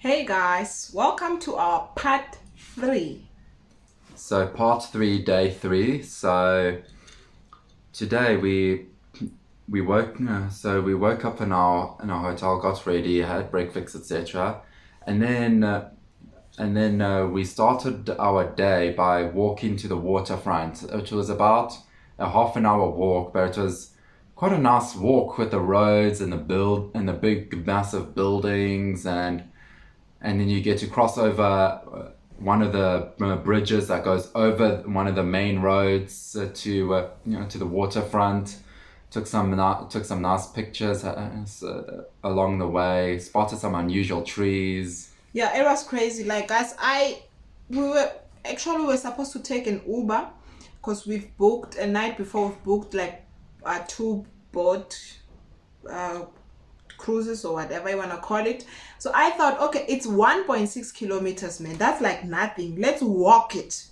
Hey guys, welcome to our part 3. So part 3, day 3. So today we woke up in our hotel, got ready, had breakfast, etc. And then we started our day by walking to the waterfront. It was about a half an hour walk, but it was quite a nice walk with the roads and the big massive buildings, and then you get to cross over one of the bridges that goes over one of the main roads to the waterfront. Took some nice pictures along the way. Spotted some unusual trees. Yeah, it was crazy. Like guys, we were supposed to take an Uber because we've booked a night before. We've booked like two boat uh, cruises or whatever you want to call it. So I thought, okay, it's 1.6 kilometers, man. That's like nothing. Let's walk it.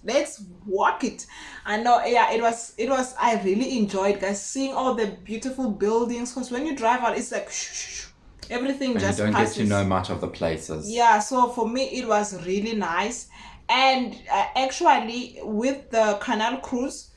I know, yeah, it was I really enjoyed, guys, seeing all the beautiful buildings, because when you drive out, it's like shh, shh, shh, everything And just you don't passes. get to know much of the places. Yeah, so for me it was really nice. And actually with the Canal cruise,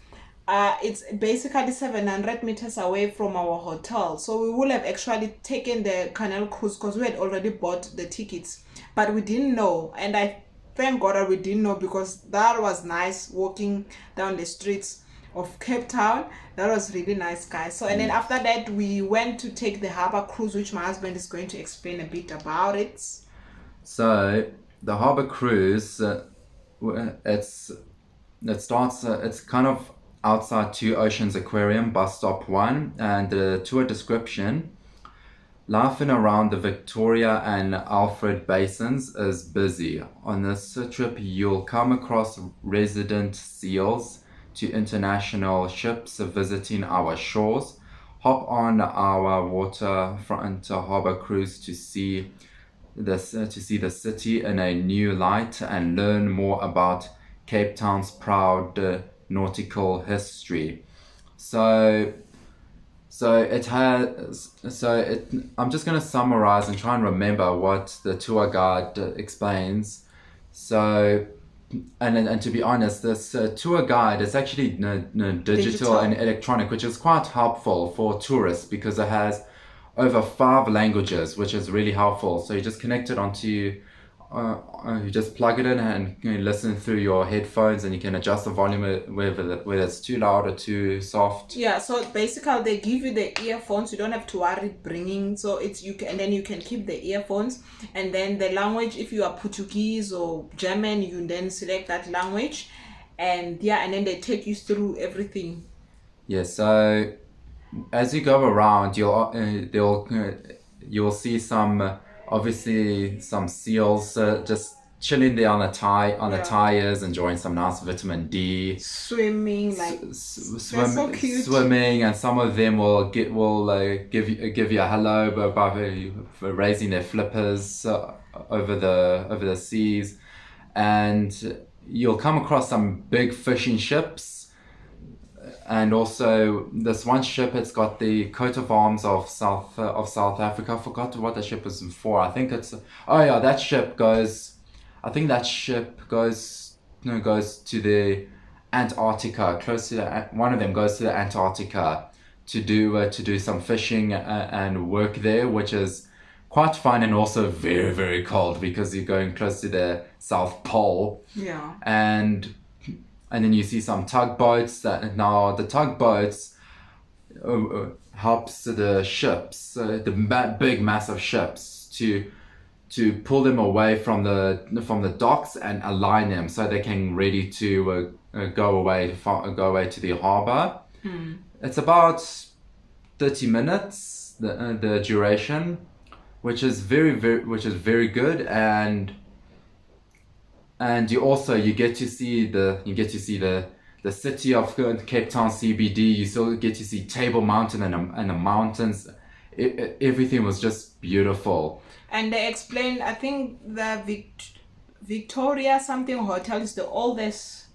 it's basically 700 meters away from our hotel. So we would have actually taken the Canal cruise because we had already bought the tickets, but we didn't know. And I thank God that we didn't know, because that was nice walking down the streets of Cape Town. That was really nice, guys. So, and then after that, we went to take the Harbour cruise, which my husband is going to explain a bit about it. So the Harbour cruise, it's kind of outside Two Oceans Aquarium, bus stop 1, and the tour description: life in around the Victoria and Alfred basins is busy. On this trip, you'll come across resident seals to international ships visiting our shores. Hop on our waterfront harbour cruise to see the city in a new light and learn more about Cape Town's proud nautical history. So I'm just going to summarize and try and remember what the tour guide explains. So, and to be honest, this tour guide is actually digital and electronic, which is quite helpful for tourists because it has over 5 languages, which is really helpful. So you just connect it onto you just plug it in and you listen through your headphones, and you can adjust the volume whether it's too loud or too soft. Yeah, so basically they give you the earphones. You don't have to worry bringing. So it's and then you can keep the earphones, and then the language, if you are Portuguese or German, you then select that language, and yeah, and then they take you through everything. Yeah. So as you go around, you'll see some obviously some seals just chilling there on the tires, enjoying some nice vitamin D. Swimming, like they're so cute. Swimming, and some of them will give you a hello by raising their flippers over the seas, and you'll come across some big fishing ships. And also this one ship, it's got the coat of arms of South Africa. I forgot what the ship was for. I think it's that ship goes. I think that ship goes to the Antarctica. One of them goes to the Antarctica to do some fishing and work there, which is quite fun and also very, very cold because you're going close to the South Pole. Yeah. And then you see some tugboats. Now the tugboats helps the ships, the big massive ships, to pull them away from the docks and align them so they can ready to go away to the harbour. It's about 30 minutes the duration, which is very good, and you get to see the city of Cape Town CBD. You still get to see Table Mountain and the mountains. Everything was just beautiful. And they explained, I think the Victoria something hotel is the oldest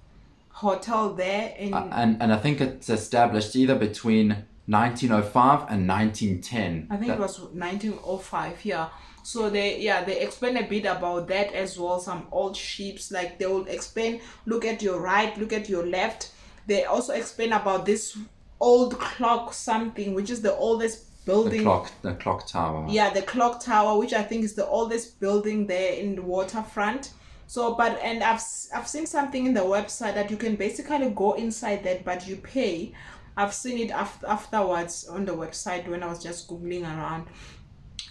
hotel there in and I think it's established either between 1905 and 1910. I think it was 1905, yeah. So they explain a bit about that as well. Some old ships, like they will explain, look at your right, look at your left. They also explain about this old clock something, which is the oldest building. The clock tower. Yeah, the clock tower, which I think is the oldest building there in the waterfront. So, but and I've seen something in the website that you can basically go inside that, but you pay. I've seen it afterwards on the website when I was just googling around.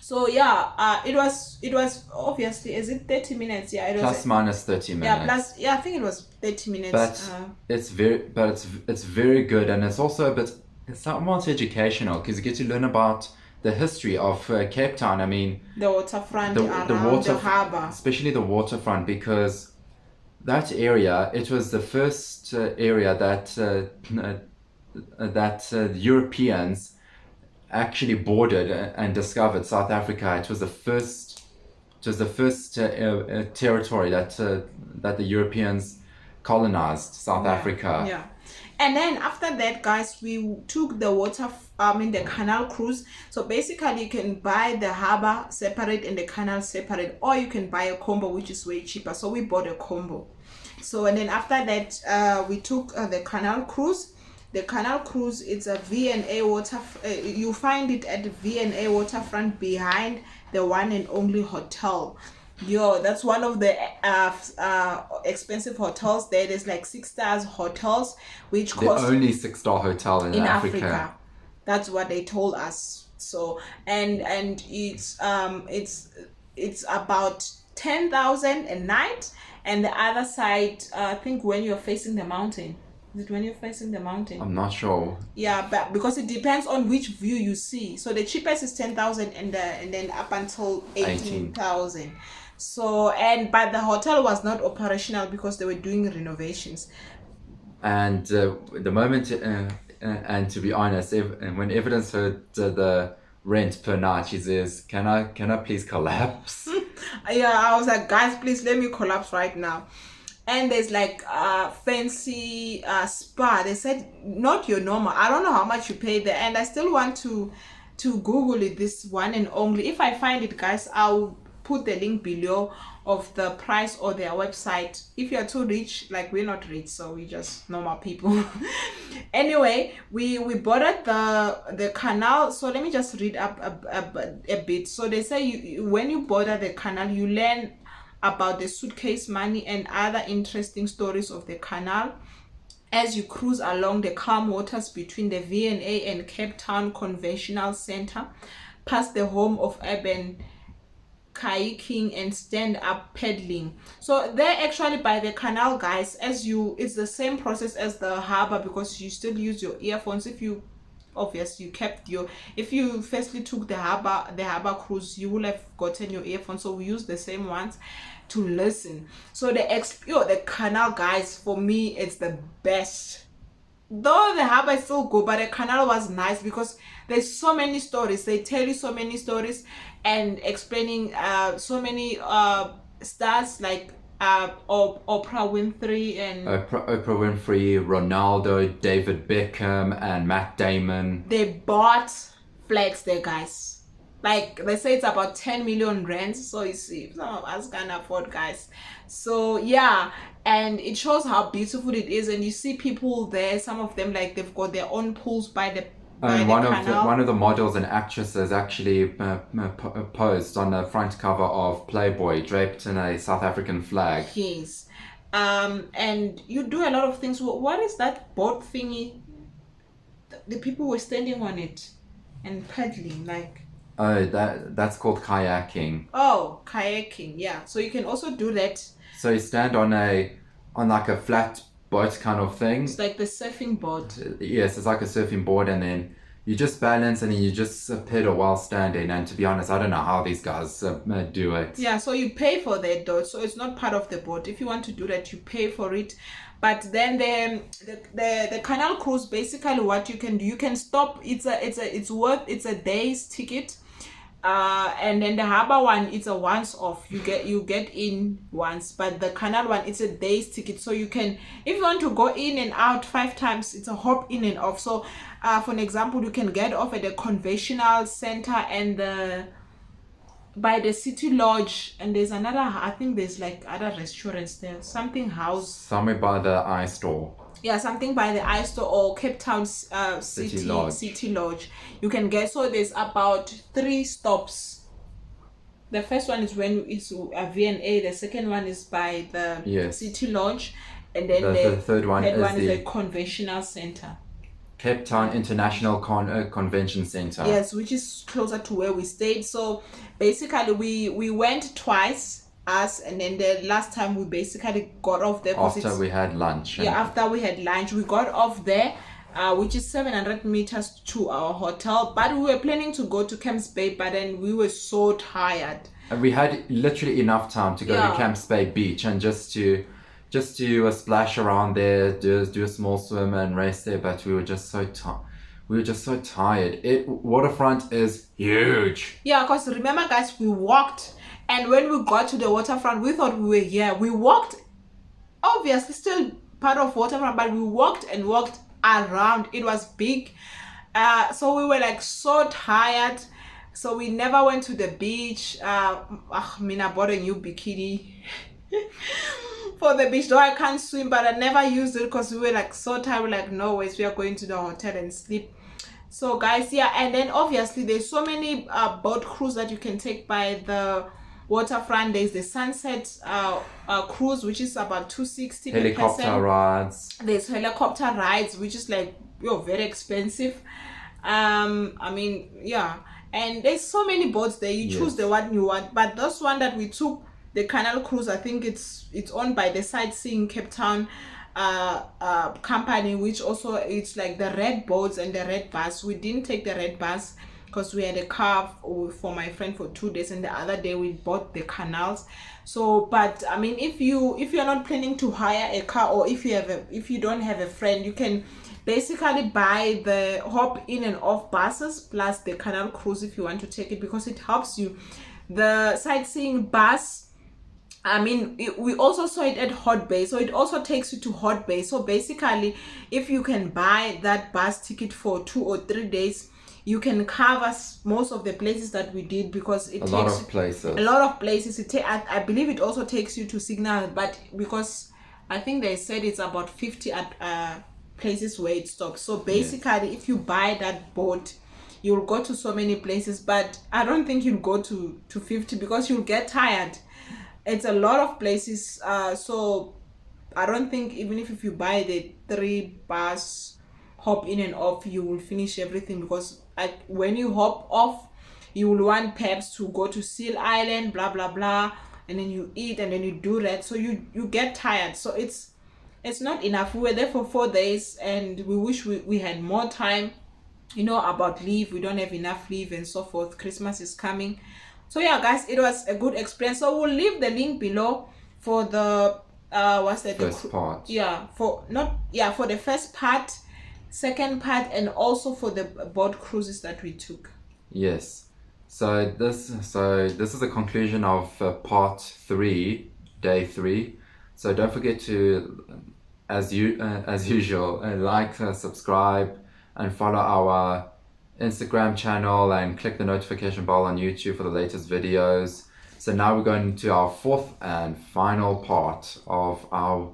So yeah, it was obviously, is it 30 minutes? Yeah, it was Plus minus 30 minutes. yeah, plus I think it was 30 minutes. But it's very good, and it's also a bit, it's somewhat educational because you get to learn about the history of Cape Town. I mean, the waterfront around the harbour, especially the waterfront, because that area, it was the first area that Europeans actually boarded and discovered South Africa. It was the first territory that the Europeans colonized South Africa. Yeah. And then after that, guys, we took the canal cruise. So basically you can buy the harbour separate and the canal separate, or you can buy a combo, which is way cheaper. So we bought a combo. So, and then after that, we took the canal cruise. The canal cruise, it's a V&A you find it at the V&A Waterfront behind the One&Only hotel. That's one of the expensive hotels there. There's like 6 stars hotels, which cost the only 6-star hotel in Africa. That's what they told us. So and it's about 10,000 a night, and the other side, I think when you're facing the mountain. Is it when you're facing the mountain? I'm not sure. Yeah, but because it depends on which view you see. So the cheapest is 10,000, and then up until 18,000. So but the hotel was not operational because they were doing renovations. And the moment, and to be honest, when Evidence heard the rent per night, she says, "Can I please collapse?" Yeah, I was like, guys, please let me collapse right now. And there's like fancy spa. They said not your normal. I don't know how much you pay there, and I still want to Google it, this One&Only. If I find it, guys, I'll put the link below of the price or their website. If you're too rich, like we're not rich, so we just normal people. Anyway, we boarded the canal. So let me just read up a bit. So they say when you board the canal, you learn about the suitcase money and other interesting stories of the canal as you cruise along the calm waters between the V&A and Cape Town Conventional Center, past the home of urban kayaking and stand-up paddling. So they're actually by the canal, guys. It's the same process as the harbour, because you still use your earphones. If you firstly took the harbour cruise, you will have gotten your earphones. So we use the same ones to listen. So the canal, guys, for me, it's the best. Though the harbour is still good, but the canal was nice because there's so many stories. They tell you so many stories and explaining so many stars like Oprah Winfrey and Oprah Winfrey, Ronaldo, David Beckham, and Matt Damon. They bought flags there, guys. Like they say, it's about 10 million rands. So you see, some of us can afford, guys. So yeah, and it shows how beautiful it is. And you see people there. Some of them, like, they've got their own pools by the one of the models and actresses actually posed on the front cover of Playboy, draped in a South African flag. Yes. And you do a lot of things. What is that boat thingy? The people were standing on it and paddling, like. Oh, that's called kayaking. Oh, kayaking, yeah. So you can also do that. So you stand on like a flat boat kind of thing. It's like the surfing board. Yes, it's like a surfing board, and then you just balance and then you just pedal while standing. And to be honest, I don't know how these guys do it. Yeah, so you pay for that though, so it's not part of the boat. If you want to do that, you pay for it. But then the canal cruise, basically what you can do, you can stop. It's a day's ticket. And then the harbour one, it's a once off. You get in once, but the canal one, it's a day's ticket. So you can, if you want to go in and out 5 times, it's a hop in and off. So for an example, you can get off at the conventional center and by the City Lodge, and there's another, I think there's like other restaurants there, something house. Somewhere by the eye store. Yeah, something by the ice store or Cape Town City Lodge. City Lodge. You can get, so there's about 3 stops. The first one is when it's a V&A, the second one is by the Yes. City Lodge, and then The third one is is the the conventional center. Cape Town International Convention Center. Yes, which is closer to where we stayed. So basically we went twice, us, and then the last time we basically got off there After we had lunch. yeah, after we had lunch, we got off there, which is 700 meters to our hotel. But we were planning to go to Camps Bay, but then we were so tired. And we had literally enough time to go Yeah. to Camps Bay Beach and just to splash around there, do a small swim and race there. But we were just so tired. Waterfront is huge. Yeah, because remember, guys, we walked, and when we got to the waterfront, we thought we were here. We walked, obviously still part of waterfront, but we walked and walked around. It was big, so we were like so tired. So we never went to the beach. Mina bought a new bikini for the beach, though I can't swim, but I never used it because we were like so tired. We're like, no ways, we are going to the hotel and sleep. So guys, yeah, and then obviously there's so many boat cruise that you can take by the waterfront. There's the sunset cruise, which is about 260 per Helicopter person. rides. There's helicopter rides, which is like very expensive. I mean, yeah, and there's so many boats there. You choose Yes. the one you want, but this one that we took, the Canal cruise, I think it's owned by the Sightseeing Cape Town company, which also it's like the red boats and the red bus. We didn't take the red bus because we had a car for my friend for 2 days, and the other day we bought the Canals. So, but I mean, if you're not planning to hire a car, or if you don't have a friend, you can basically buy the hop in and off buses plus the Canal cruise if you want to take it, because it helps you. The sightseeing bus, I mean, we also saw it at Hot Bay, so it also takes you to Hot Bay. So basically, if you can buy that bus ticket for 2 or 3 days, you can cover most of the places that we did, because it A takes lot of places. a lot of places. I believe it also takes you to Signal, but because I think they said it's about 50 places where it stops. So basically, if you buy that boat, you'll go to so many places, but I don't think you'll go to 50 because you'll get tired. It's a lot of places, so I don't think even if you buy the 3 bus hop in and off, you will finish everything, because when you hop off, you will want perhaps to go to Seal Island, blah blah blah, and then you eat and then you do that, so you get tired. So it's not enough. We were there for 4 days, and we wish we had more time, about leave. We don't have enough leave and so forth. Christmas is coming. So yeah, guys, it was a good experience. So we'll leave the link below for the First part. for the first part, second part, and also for the boat cruises that we took. Yes. So this is the conclusion of part 3, day 3. So don't forget to, as usual, like, subscribe, and follow our Instagram channel, and click the notification bell on YouTube for the latest videos. So now we're going to our 4th and final part of our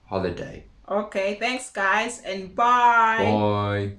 holiday. Okay, thanks guys, and bye. Bye.